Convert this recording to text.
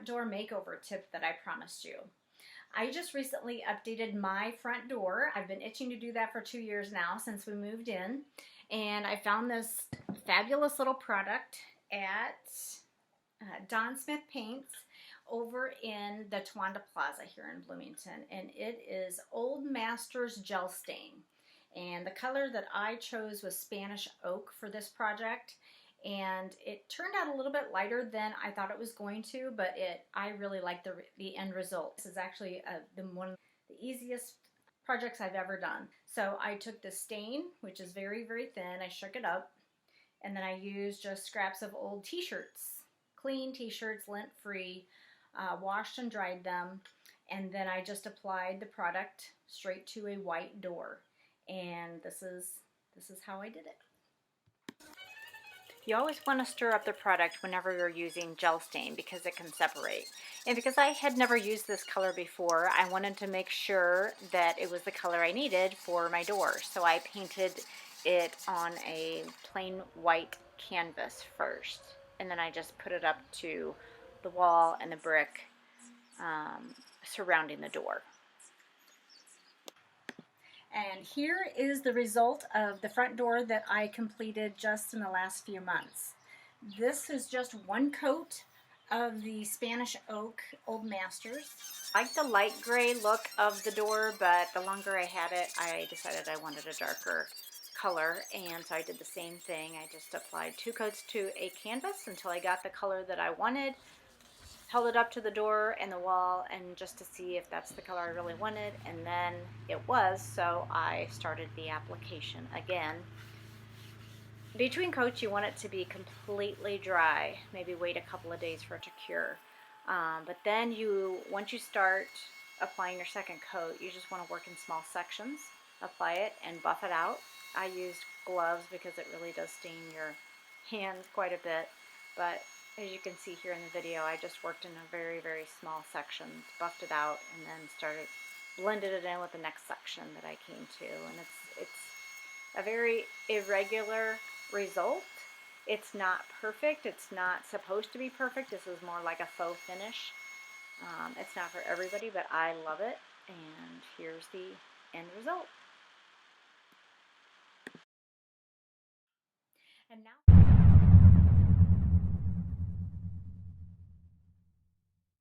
front door makeover tip that I promised you. I just recently updated my front door. I've been itching to do that for 2 years now since we moved in. And I found this fabulous little product at Don Smith Paints over in the Towanda Plaza here in Bloomington. And it is Old Masters Gel Stain. And the color that I chose was Spanish Oak for this project. And it turned out a little bit lighter than I thought it was going to, but I really like the end result. This is actually one of the easiest projects I've ever done. So I took the stain, which is very, very thin, I shook it up, and then I used just scraps of old t-shirts, clean t-shirts, lint-free, washed and dried them, and then I just applied the product straight to a white door. And this is how I did it. You always want to stir up the product whenever you're using gel stain because it can separate. And because I had never used this color before, I wanted to make sure that it was the color I needed for my door. So I painted it on a plain white canvas first. And then I just put it up to the wall and the brick surrounding the door. And here is the result of the front door that I completed just in the last few months. This is just one coat of the Spanish Oak Old Masters. I like the light gray look of the door, but the longer I had it, I decided I wanted a darker color, and so I did the same thing. I just applied 2 coats to a canvas until I got the color that I wanted. Held it up to the door and the wall and just to see if that's the color I really wanted, and then it was, so I started the application again. Between coats you want it to be completely dry, maybe wait a couple of days for it to cure. But then once you start applying your second coat, you just want to work in small sections, apply it and buff it out. I used gloves because it really does stain your hands quite a bit, but as you can see here in the video, I just worked in a very, very small section, buffed it out, and then blended it in with the next section that I came to. And it's a very irregular result. It's not perfect. It's not supposed to be perfect. This is more like a faux finish. It's not for everybody, but I love it. And here's the end result. And now